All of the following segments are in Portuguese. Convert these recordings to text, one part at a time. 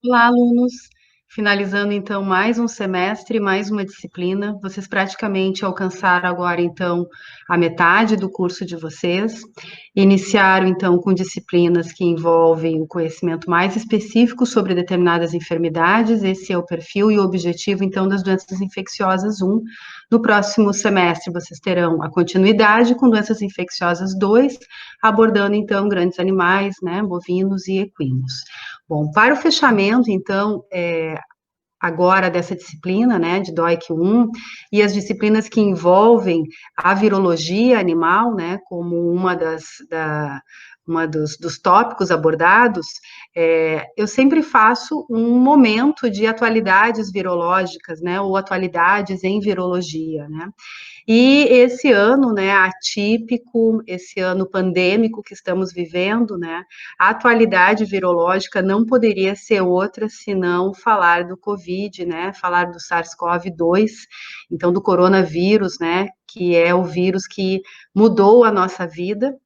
Olá, alunos! Finalizando então mais um semestre, mais uma disciplina. Vocês praticamente alcançaram agora então a metade do curso de vocês. Iniciaram então com disciplinas que envolvem o conhecimento mais específico sobre determinadas enfermidades. Esse é o perfil e o objetivo então das doenças infecciosas 1. No próximo semestre vocês terão a continuidade com doenças infecciosas 2, abordando então grandes animais, né, bovinos e equinos. Bom, para o fechamento, então, agora dessa disciplina, né, de DOIC 1, e as disciplinas que envolvem a virologia animal, né, como uma dos tópicos abordados, eu sempre faço um momento de atualidades virológicas, né, ou atualidades em virologia, né. E esse ano, né, atípico, esse ano pandêmico que estamos vivendo, né, a atualidade virológica não poderia ser outra senão falar do Covid, né, falar do SARS-CoV-2, então do coronavírus, né, que é o vírus que mudou a nossa vida,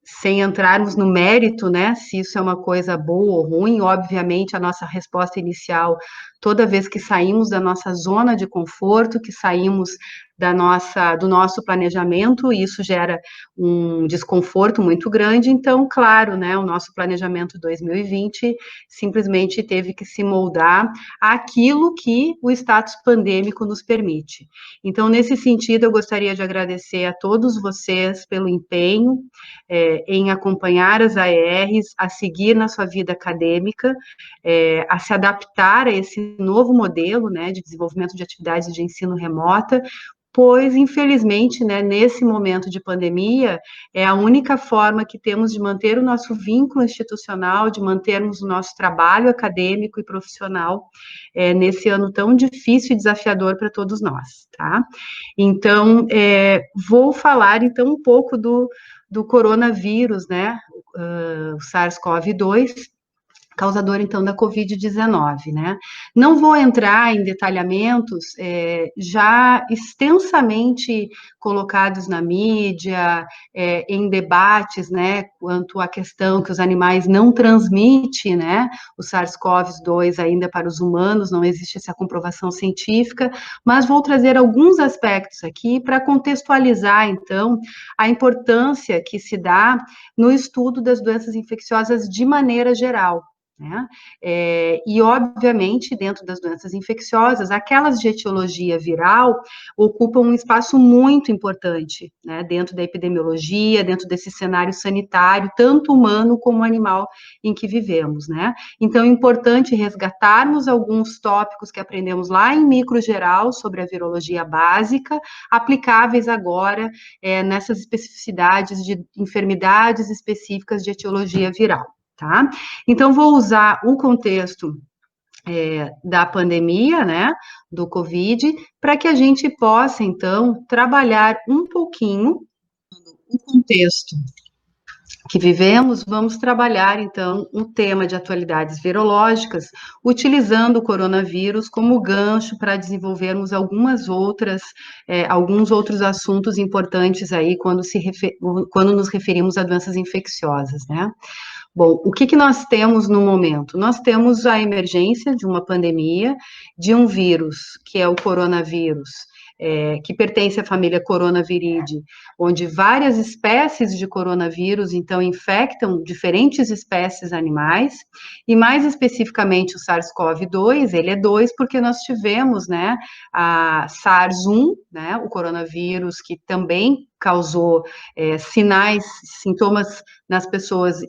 sem entrarmos no mérito, né, se isso é uma coisa boa ou ruim. Obviamente, a nossa resposta inicial, toda vez que saímos da nossa zona de conforto, que saímos do nosso planejamento, isso gera um desconforto muito grande. Então, claro, né, o nosso planejamento 2020 simplesmente teve que se moldar àquilo que o status pandêmico nos permite. Então, nesse sentido, eu gostaria de agradecer a todos vocês pelo empenho, em acompanhar as AERs, a seguir na sua vida acadêmica, a se adaptar a esse novo modelo, né, de desenvolvimento de atividades de ensino remota, pois, infelizmente, né, nesse momento de pandemia, é a única forma que temos de manter o nosso vínculo institucional, de mantermos o nosso trabalho acadêmico e profissional, nesse ano tão difícil e desafiador para todos nós, tá? Então, vou falar, então, um pouco do coronavírus, né, o SARS-CoV-2, causador, então, da Covid-19, né? Não vou entrar em detalhamentos já extensamente colocados na mídia, em debates, né, quanto à questão que os animais não transmitem, né, o SARS-CoV-2 ainda para os humanos, não existe essa comprovação científica, mas vou trazer alguns aspectos aqui para contextualizar, então, a importância que se dá no estudo das doenças infecciosas de maneira geral, né? E, obviamente, dentro das doenças infecciosas, aquelas de etiologia viral ocupam um espaço muito importante, né, dentro da epidemiologia, dentro desse cenário sanitário, tanto humano como animal em que vivemos, né? Então, é importante resgatarmos alguns tópicos que aprendemos lá em micro geral sobre a virologia básica, aplicáveis agora nessas especificidades de enfermidades específicas de etiologia viral. Tá? Então, vou usar o contexto da pandemia, né, do Covid, para que a gente possa, então, trabalhar um pouquinho o contexto que vivemos. Vamos trabalhar, então, um tema de atualidades virológicas, utilizando o coronavírus como gancho para desenvolvermos alguns outros assuntos importantes aí quando nos referimos a doenças infecciosas, né? Bom, o que nós temos no momento? Nós temos a emergência de uma pandemia, de um vírus, que é o coronavírus, que pertence à família Coronaviridae, onde várias espécies de coronavírus, então, infectam diferentes espécies animais, e mais especificamente o SARS-CoV-2, ele é 2 porque nós tivemos, né, a SARS-1, né, o coronavírus que também causou sintomas nas pessoas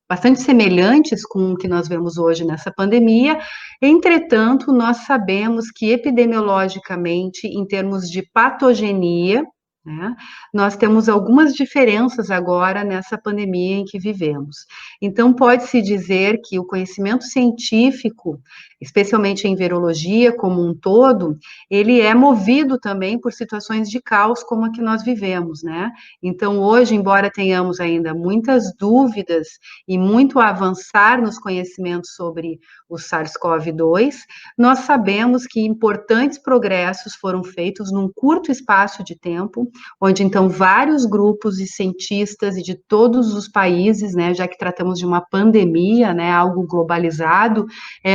bastante semelhantes com o que nós vemos hoje nessa pandemia. Entretanto, nós sabemos que epidemiologicamente, em termos de patogenia, né, nós temos algumas diferenças agora nessa pandemia em que vivemos. Então, pode-se dizer que o conhecimento científico, especialmente em virologia como um todo, ele é movido também por situações de caos como a que nós vivemos, né? Então, hoje, embora tenhamos ainda muitas dúvidas e muito a avançar nos conhecimentos sobre o SARS-CoV-2, nós sabemos que importantes progressos foram feitos num curto espaço de tempo onde então vários grupos de cientistas e de todos os países, né, já que tratamos de uma pandemia, né, algo globalizado,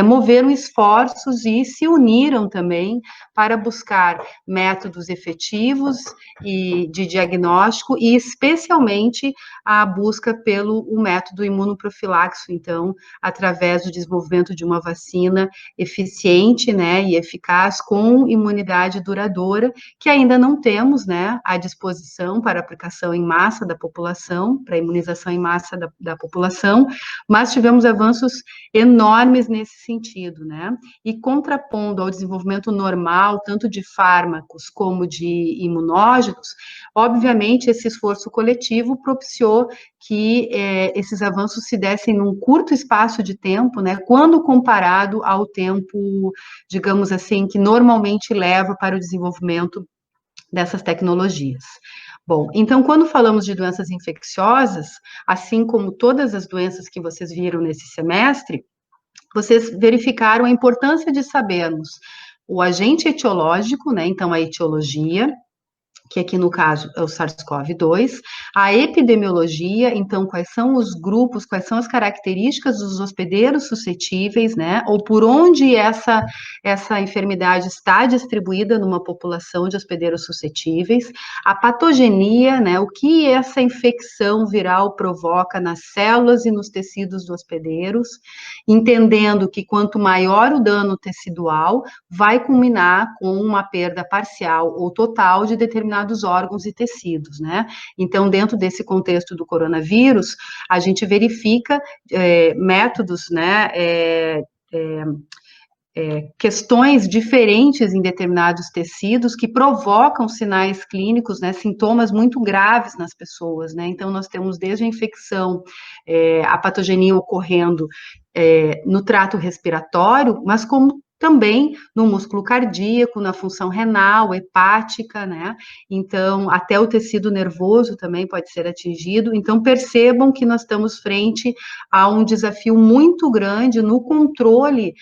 moveram esforços e se uniram também para buscar métodos efetivos e de diagnóstico e especialmente a busca pelo o método imunoprofiláxico, então, através do desenvolvimento de uma vacina eficiente, né, e eficaz com imunidade duradoura, que ainda não temos, né, à disposição para aplicação em massa da população, para imunização em massa da população, mas tivemos avanços enormes nesse sentido, né, e contrapondo ao desenvolvimento normal, tanto de fármacos como de imunógenos, obviamente esse esforço coletivo propiciou que esses avanços se dessem num curto espaço de tempo, né, quando comparado ao tempo, digamos assim, que normalmente leva para o desenvolvimento dessas tecnologias. Bom, então, quando falamos de doenças infecciosas, assim como todas as doenças que vocês viram nesse semestre, vocês verificaram a importância de sabermos o agente etiológico, né, então a etiologia, que aqui no caso é o SARS-CoV-2, a epidemiologia, então quais são os grupos, quais são as características dos hospedeiros suscetíveis, né, ou por onde essa enfermidade está distribuída numa população de hospedeiros suscetíveis, a patogenia, né, o que essa infecção viral provoca nas células e nos tecidos dos hospedeiros, entendendo que quanto maior o dano tecidual, vai culminar com uma perda parcial ou total de determinados órgãos e tecidos, né? Então, dentro desse contexto do coronavírus, a gente verifica métodos, né? Questões diferentes em determinados tecidos que provocam sinais clínicos, né, sintomas muito graves nas pessoas, né, então nós temos desde a infecção, a patogenia ocorrendo no trato respiratório, mas como também no músculo cardíaco, na função renal, hepática, né? Então, até o tecido nervoso também pode ser atingido. Então, percebam que nós estamos frente a um desafio muito grande no controle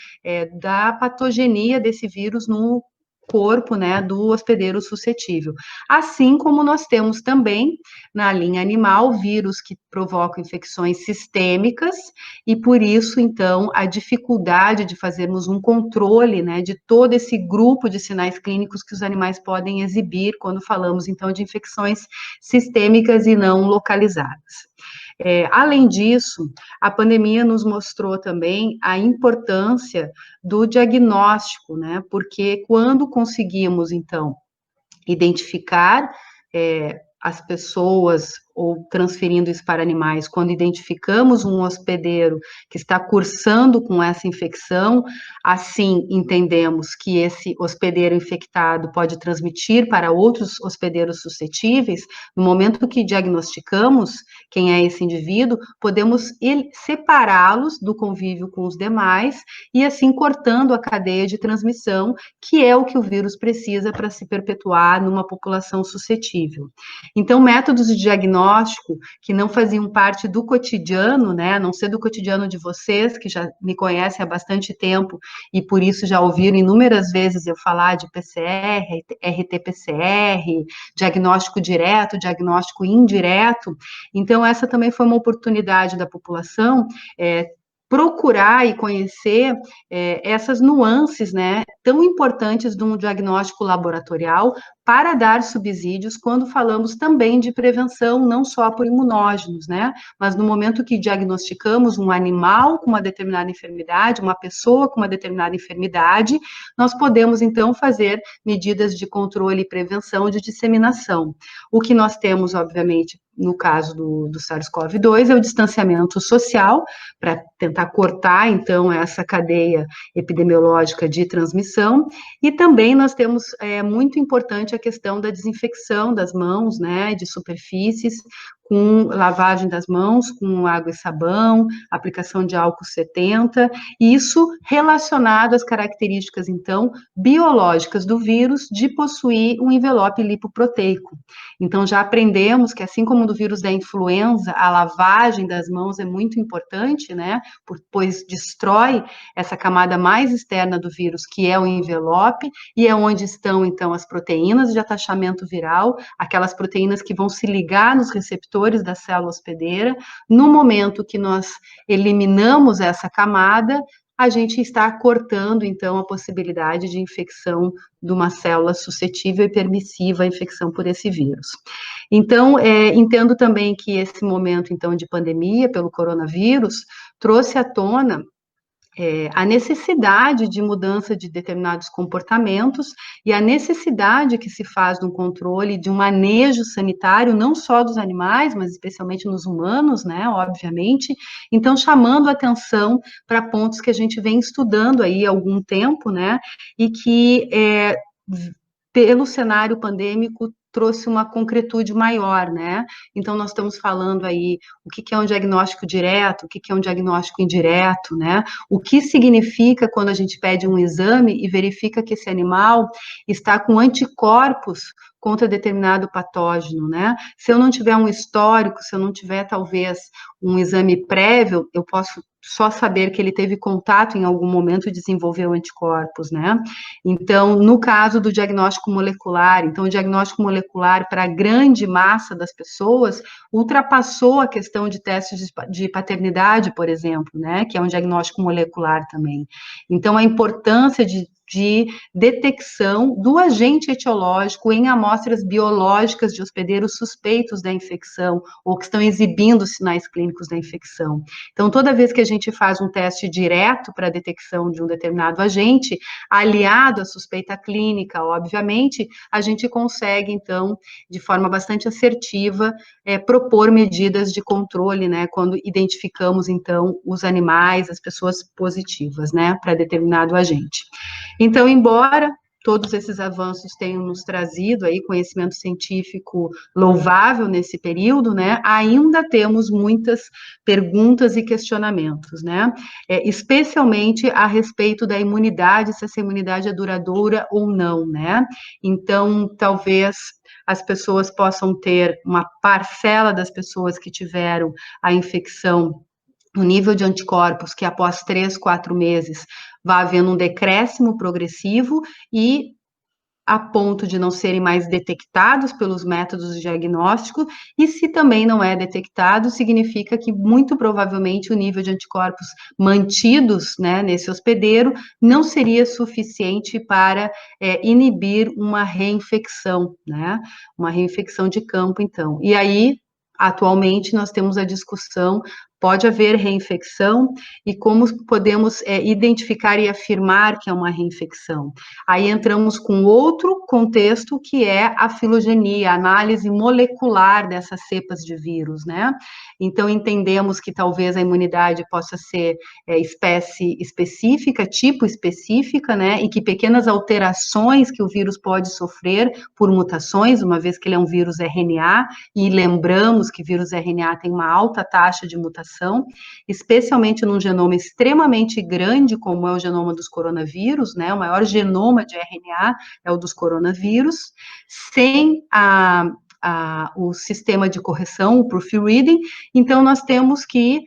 da patogenia desse vírus no corpo, né, do hospedeiro suscetível. Assim como nós temos também, na linha animal, vírus que provocam infecções sistêmicas, e por isso, então, a dificuldade de fazermos um controle, né, de todo esse grupo de sinais clínicos que os animais podem exibir quando falamos, então, de infecções sistêmicas e não localizadas. Além disso, a pandemia nos mostrou também a importância do diagnóstico, né? Porque quando conseguimos, então, identificar as pessoas ou transferindo isso para animais, quando identificamos um hospedeiro que está cursando com essa infecção, assim entendemos que esse hospedeiro infectado pode transmitir para outros hospedeiros suscetíveis. No momento que diagnosticamos quem é esse indivíduo, podemos separá-los do convívio com os demais e assim cortando a cadeia de transmissão, que é o que o vírus precisa para se perpetuar numa população suscetível. Então, métodos de diagnóstico que não faziam parte do cotidiano, né, a não ser do cotidiano de vocês, que já me conhecem há bastante tempo e por isso já ouviram inúmeras vezes eu falar de PCR, RT-PCR, diagnóstico direto, diagnóstico indireto. Então, essa também foi uma oportunidade da população procurar e conhecer essas nuances, né, tão importantes de um diagnóstico laboratorial para dar subsídios quando falamos também de prevenção, não só por imunógenos, né, mas no momento que diagnosticamos um animal com uma determinada enfermidade, uma pessoa com uma determinada enfermidade, nós podemos, então, fazer medidas de controle e prevenção de disseminação. O que nós temos, obviamente, no caso do SARS-CoV-2, é o distanciamento social, para tentar cortar, então, essa cadeia epidemiológica de transmissão, e também nós temos, muito importante a questão da desinfecção das mãos, né, de superfícies, com lavagem das mãos, com água e sabão, aplicação de álcool 70, e isso relacionado às características, então, biológicas do vírus de possuir um envelope lipoproteico. Então, já aprendemos que, assim como no vírus da influenza, a lavagem das mãos é muito importante, né, pois destrói essa camada mais externa do vírus, que é o envelope, e é onde estão, então, as proteínas de atachamento viral, aquelas proteínas que vão se ligar nos receptores da célula hospedeira. No momento que nós eliminamos essa camada, a gente está cortando, então, a possibilidade de infecção de uma célula suscetível e permissiva à infecção por esse vírus. Então, entendo também que esse momento, então, de pandemia pelo coronavírus trouxe à tona a necessidade de mudança de determinados comportamentos e a necessidade que se faz de um controle, de um manejo sanitário, não só dos animais, mas especialmente nos humanos, né, obviamente, então chamando atenção para pontos que a gente vem estudando aí há algum tempo, né, e que pelo cenário pandêmico trouxe uma concretude maior, né? Então, nós estamos falando aí o que é um diagnóstico direto, o que é um diagnóstico indireto, né? O que significa quando a gente pede um exame e verifica que esse animal está com anticorpos contra determinado patógeno, né? Se eu não tiver um histórico, se eu não tiver, talvez, um exame prévio, eu posso só saber que ele teve contato em algum momento e desenvolveu anticorpos, né? Então, no caso do diagnóstico molecular, então, o diagnóstico molecular para a grande massa das pessoas ultrapassou a questão de testes de paternidade, por exemplo, né, que é um diagnóstico molecular também. Então, a importância de detecção do agente etiológico em amostras biológicas de hospedeiros suspeitos da infecção ou que estão exibindo sinais clínicos da infecção. Então, toda vez que a gente faz um teste direto para a detecção de um determinado agente, aliado à suspeita clínica, obviamente, a gente consegue, então, de forma bastante assertiva, propor medidas de controle, né, quando identificamos, então, os animais, as pessoas positivas, né, para determinado agente. Então, embora todos esses avanços tenham nos trazido aí conhecimento científico louvável nesse período, né, ainda temos muitas perguntas e questionamentos, né, especialmente a respeito da imunidade, se essa imunidade é duradoura ou não, né, então, talvez as pessoas possam ter, uma parcela das pessoas que tiveram a infecção, o nível de anticorpos, que após 3, 4 meses vai havendo um decréscimo progressivo e a ponto de não serem mais detectados pelos métodos de diagnóstico, e se também não é detectado, significa que muito provavelmente o nível de anticorpos mantidos, né, nesse hospedeiro não seria suficiente para inibir uma reinfecção, né, uma reinfecção de campo, então. E aí, atualmente, nós temos a discussão, pode haver reinfecção, e como podemos identificar e afirmar que é uma reinfecção. Aí entramos com outro contexto, que é a filogenia, a análise molecular dessas cepas de vírus, né? Então, entendemos que talvez a imunidade possa ser espécie específica, tipo específica, né? E que pequenas alterações que o vírus pode sofrer por mutações, uma vez que ele é um vírus RNA, e lembramos que vírus RNA tem uma alta taxa de mutação, especialmente num genoma extremamente grande, como é o genoma dos coronavírus, né? O maior genoma de RNA é o dos coronavírus, sem o sistema de correção, o proofreading. Então, nós temos que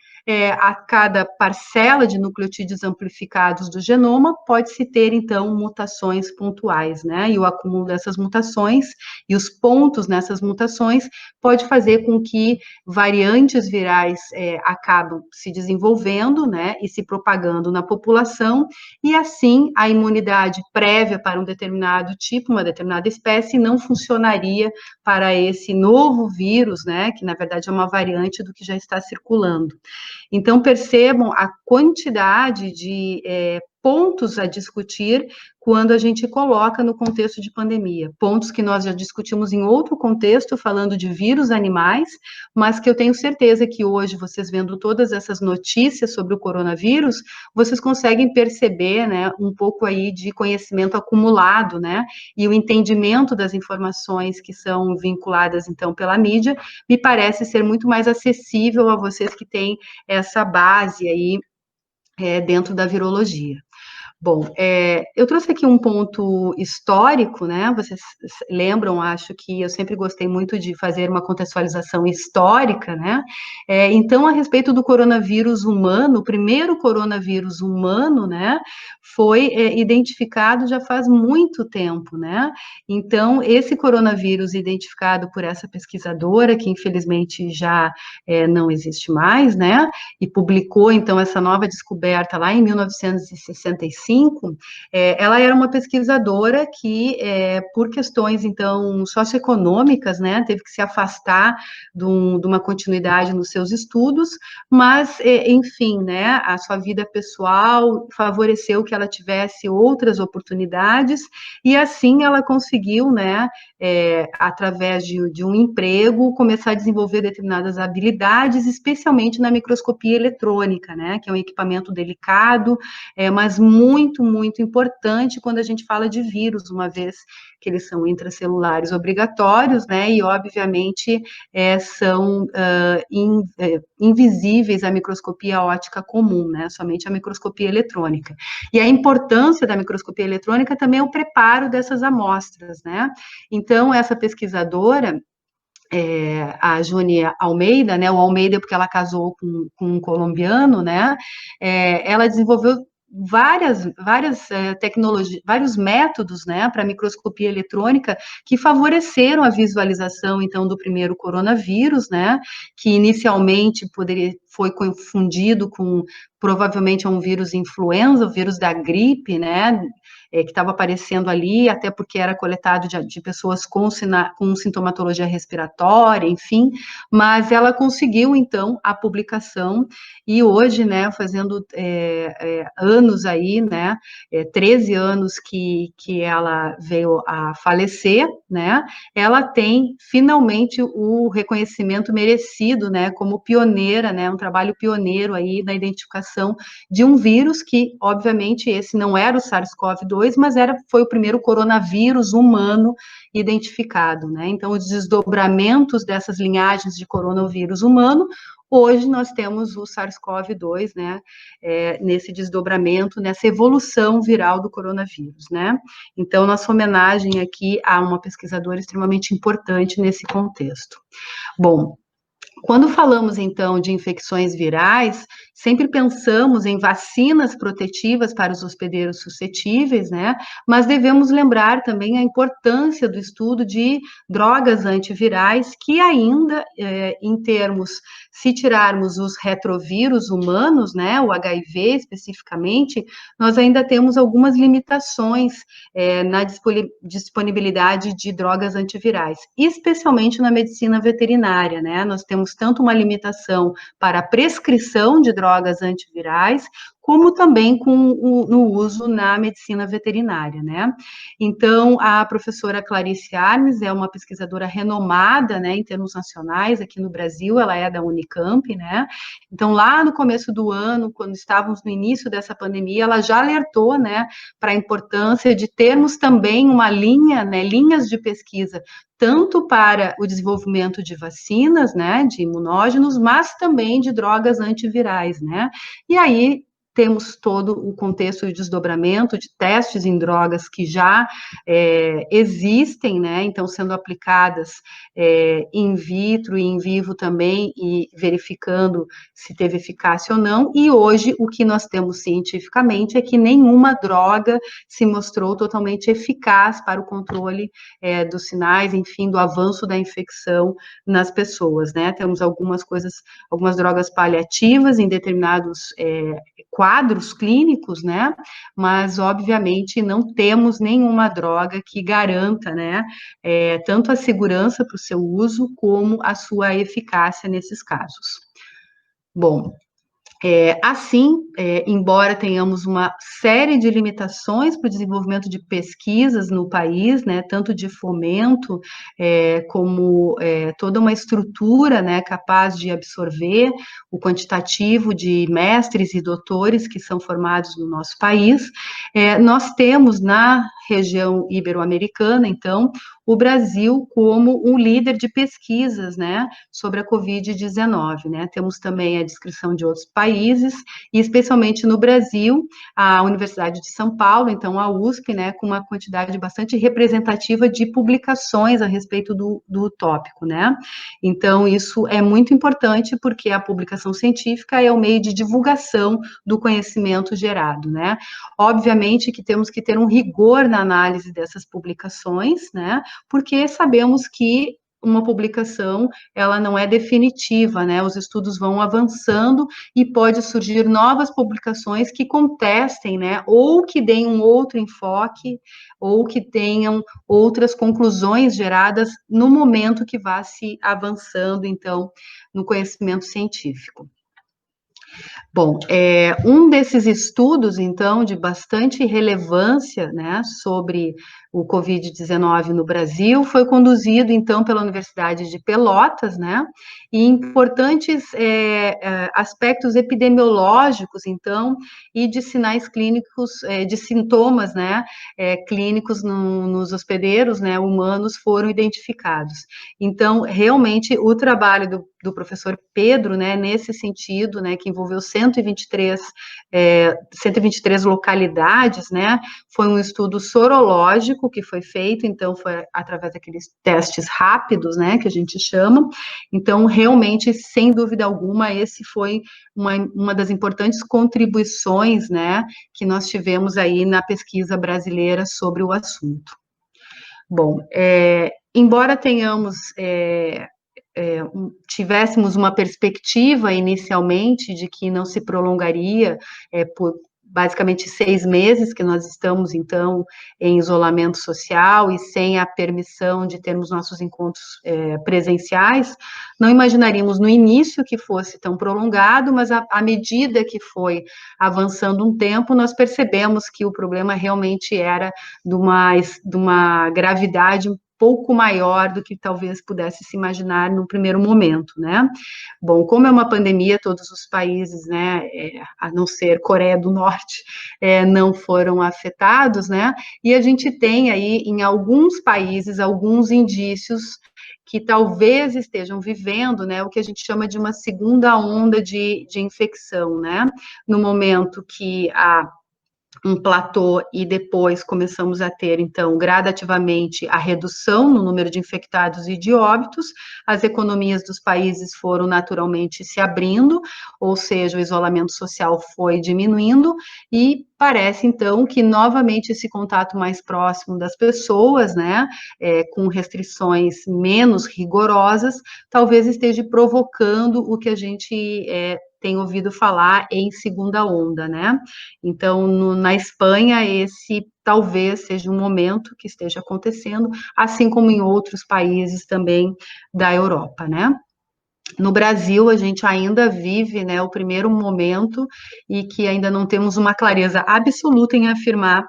a cada parcela de nucleotídeos amplificados do genoma, pode-se ter, então, mutações pontuais, né? E o acúmulo dessas mutações e os pontos nessas mutações pode fazer com que variantes virais acabam se desenvolvendo, né? E se propagando na população, e assim a imunidade prévia para um determinado tipo, uma determinada espécie, não funcionaria para esse novo vírus, né? Que na verdade é uma variante do que já está circulando. Então, percebam a quantidade de pontos a discutir quando a gente coloca no contexto de pandemia. Pontos que nós já discutimos em outro contexto, falando de vírus animais, mas que eu tenho certeza que hoje, vocês vendo todas essas notícias sobre o coronavírus, vocês conseguem perceber, né, um pouco aí de conhecimento acumulado, né, e o entendimento das informações que são vinculadas, então, pela mídia, me parece ser muito mais acessível a vocês que têm essa base aí dentro da virologia. Bom, eu trouxe aqui um ponto histórico, né? Vocês lembram, acho que eu sempre gostei muito de fazer uma contextualização histórica, né? Então, a respeito do coronavírus humano, o primeiro coronavírus humano, né? Foi identificado já faz muito tempo, né? Então, esse coronavírus identificado por essa pesquisadora, que infelizmente já não existe mais, né? E publicou, então, essa nova descoberta lá em 1965, ela era uma pesquisadora que, por questões, então, socioeconômicas, né, teve que se afastar de uma continuidade nos seus estudos, mas, enfim, né, a sua vida pessoal favoreceu que ela tivesse outras oportunidades, e assim ela conseguiu, né, através de um emprego, começar a desenvolver determinadas habilidades, especialmente na microscopia eletrônica, né, que é um equipamento delicado, mas muito, muito importante quando a gente fala de vírus, uma vez que eles são intracelulares obrigatórios, né, e obviamente são invisíveis à microscopia óptica comum, né, somente a microscopia eletrônica. E a importância da microscopia eletrônica também é o preparo dessas amostras, né. Então, essa pesquisadora, a Juni Almeida, né, o Almeida porque ela casou com um colombiano, né, ela desenvolveu várias tecnologias, vários métodos, né, para microscopia eletrônica que favoreceram a visualização, então, do primeiro coronavírus, né, que inicialmente foi confundido com, provavelmente, um vírus influenza, o vírus da gripe, né, que estava aparecendo ali, até porque era coletado de pessoas com sintomatologia respiratória, enfim, mas ela conseguiu, então, a publicação, e hoje, né, fazendo anos aí, né, 13 anos que ela veio a falecer, né, ela tem, finalmente, o reconhecimento merecido, né, como pioneira, né, um trabalho pioneiro aí na identificação de um vírus que, obviamente, esse não era o SARS-CoV-2, mas foi o primeiro coronavírus humano identificado, né? Então, os desdobramentos dessas linhagens de coronavírus humano, hoje nós temos o SARS-CoV-2, né? Nesse desdobramento, nessa evolução viral do coronavírus, né? Então, nossa homenagem aqui a uma pesquisadora extremamente importante nesse contexto. Bom, quando falamos, então, de infecções virais, sempre pensamos em vacinas protetivas para os hospedeiros suscetíveis, né? Mas devemos lembrar também a importância do estudo de drogas antivirais, que ainda, em termos, se tirarmos os retrovírus humanos, né, o HIV especificamente, nós ainda temos algumas limitações na disponibilidade de drogas antivirais, especialmente na medicina veterinária, né? Nós temos tanto uma limitação para a prescrição de drogas antivirais, como também no uso na medicina veterinária, né? Então, a professora Clarice Armes é uma pesquisadora renomada, né, em termos nacionais, aqui no Brasil, ela é da Unicamp, né? Então, lá no começo do ano, quando estávamos no início dessa pandemia, ela já alertou, né, para a importância de termos também uma linha, né, linhas de pesquisa, tanto para o desenvolvimento de vacinas, né, de imunógenos, mas também de drogas antivirais, né? E aí temos todo o contexto de desdobramento de testes em drogas que já existem, né, então sendo aplicadas in vitro e in vivo também, e verificando se teve eficácia ou não, e hoje o que nós temos cientificamente é que nenhuma droga se mostrou totalmente eficaz para o controle dos sinais, enfim, do avanço da infecção nas pessoas, né, temos algumas drogas paliativas em determinados quadros clínicos, né, mas, obviamente, não temos nenhuma droga que garanta, né, tanto a segurança para o seu uso, como a sua eficácia nesses casos. Bom, Assim, embora tenhamos uma série de limitações para o desenvolvimento de pesquisas no país, né, tanto de fomento, como toda uma estrutura, né, capaz de absorver o quantitativo de mestres e doutores que são formados no nosso país, nós temos na região ibero-americana, então, o Brasil como um líder de pesquisas, né, sobre a Covid-19, né? Temos também a descrição de outros países, e especialmente no Brasil, a Universidade de São Paulo, então a USP, né, com uma quantidade bastante representativa de publicações a respeito do tópico, né? Então, isso é muito importante, porque a publicação científica é o meio de divulgação do conhecimento gerado, né? Obviamente que temos que ter um rigor na análise dessas publicações, né? Porque sabemos que uma publicação, ela não é definitiva, né? Os estudos vão avançando e pode surgir novas publicações que contestem, né? Ou que deem um outro enfoque, ou que tenham outras conclusões geradas no momento que vá se avançando, então, no conhecimento científico. Bom, um desses estudos, então, de bastante relevância, né, sobre o Covid-19 no Brasil, foi conduzido, então, pela Universidade de Pelotas, né, e importantes aspectos epidemiológicos, então, e de sinais clínicos, de sintomas, né, clínicos nos hospedeiros, né, humanos, foram identificados. Então, realmente, o trabalho do professor Pedro, né, nesse sentido, né, que envolveu 123 localidades, né, foi um estudo sorológico que foi feito, então foi através daqueles testes rápidos, né, que a gente chama. Então, realmente, sem dúvida alguma, esse foi uma das importantes contribuições, né, que nós tivemos aí na pesquisa brasileira sobre o assunto. Bom, embora tenhamos tivéssemos uma perspectiva inicialmente de que não se prolongaria por basicamente 6 meses, que nós estamos, então, em isolamento social e sem a permissão de termos nossos encontros presenciais, não imaginaríamos no início que fosse tão prolongado, mas à medida que foi avançando um tempo, nós percebemos que o problema realmente era de uma gravidade pouco maior do que talvez pudesse se imaginar no primeiro momento, né? Bom, como é uma pandemia, todos os países, né, a não ser Coreia do Norte, não foram afetados, né? E a gente tem aí, em alguns países, alguns indícios que talvez estejam vivendo, né, o que a gente chama de uma segunda onda de infecção, né? No momento que um platô e depois começamos a ter, então, gradativamente a redução no número de infectados e de óbitos, as economias dos países foram naturalmente se abrindo, ou seja, o isolamento social foi diminuindo, e parece, então, que novamente esse contato mais próximo das pessoas, né, com restrições menos rigorosas, talvez esteja provocando o que a gente tem ouvido falar em segunda onda, né? Então, na Espanha, esse talvez seja um momento que esteja acontecendo, assim como em outros países também da Europa, né? No Brasil, a gente ainda vive, né, o primeiro momento e que ainda não temos uma clareza absoluta em afirmar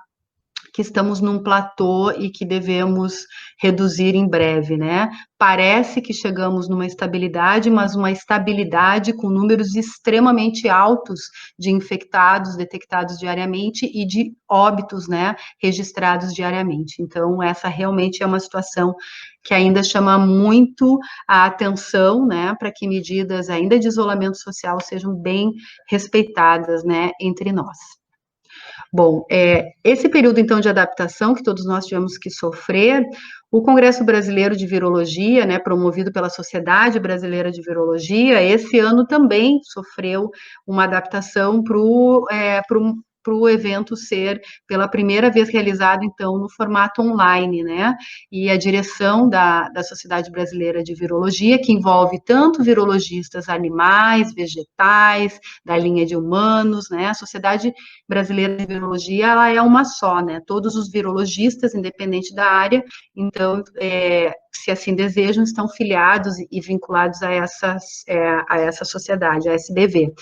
que estamos num platô e que devemos reduzir em breve, né? Parece que chegamos numa estabilidade, mas uma estabilidade com números extremamente altos de infectados detectados diariamente e de óbitos, né, registrados diariamente. Então, essa realmente é uma situação que ainda chama muito a atenção, né, para que medidas ainda de isolamento social sejam bem respeitadas, né, entre nós. Bom, esse período, então, de adaptação que todos nós tivemos que sofrer, o Congresso Brasileiro de Virologia, né, promovido pela Sociedade Brasileira de Virologia, esse ano também sofreu uma adaptação para o evento ser pela primeira vez realizado, então, no formato online, né? E a direção da Sociedade Brasileira de Virologia, que envolve tanto virologistas animais, vegetais, da linha de humanos, né? A Sociedade Brasileira de Virologia, ela é uma só, né? Todos os virologistas, independente da área, então, se assim desejam, estão filiados e vinculados a essa sociedade, a SBV.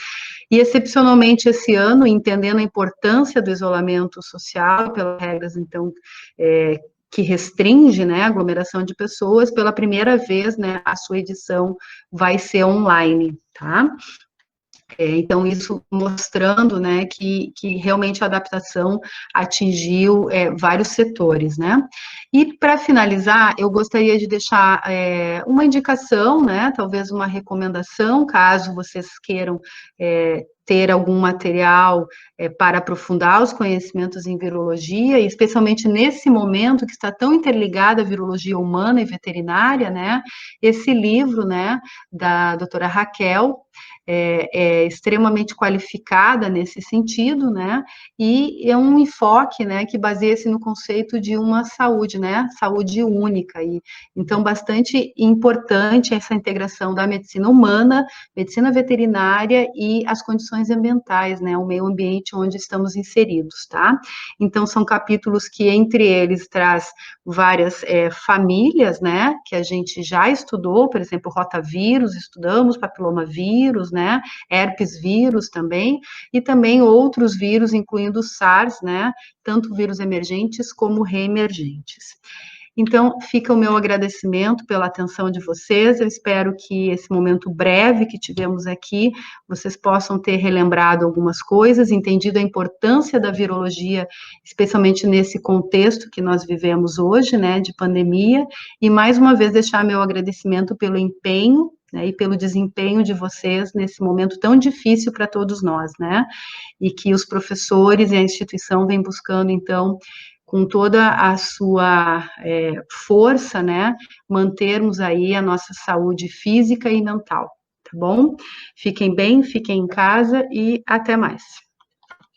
E, excepcionalmente, esse ano, entendendo a importância do isolamento social, pelas regras, então, que restringe, né, a aglomeração de pessoas, pela primeira vez, né, a sua edição vai ser online, tá? Então, isso mostrando, né, que realmente a adaptação atingiu vários setores, né? E, para finalizar, eu gostaria de deixar uma indicação, né, talvez uma recomendação, caso vocês queiram ter algum material para aprofundar os conhecimentos em virologia, e especialmente nesse momento que está tão interligada a virologia humana e veterinária, né? Esse livro, né, da doutora Raquel, extremamente qualificada nesse sentido, né, e é um enfoque, né, que baseia-se no conceito de uma saúde, né, saúde única, e então bastante importante essa integração da medicina humana, medicina veterinária e as condições ambientais, né, o meio ambiente onde estamos inseridos, tá? Então são capítulos que entre eles traz várias famílias, né, que a gente já estudou, por exemplo, rotavírus, estudamos papilomavírus, né, herpes vírus também, e também outros vírus, incluindo o SARS, né, tanto vírus emergentes como reemergentes. Então, fica o meu agradecimento pela atenção de vocês, eu espero que esse momento breve que tivemos aqui, vocês possam ter relembrado algumas coisas, entendido a importância da virologia, especialmente nesse contexto que nós vivemos hoje, né, de pandemia, e mais uma vez deixar meu agradecimento pelo empenho, né, e pelo desempenho de vocês nesse momento tão difícil para todos nós, né, e que os professores e a instituição vêm buscando, então, com toda a sua força, né, mantermos aí a nossa saúde física e mental, tá bom? Fiquem bem, fiquem em casa e até mais.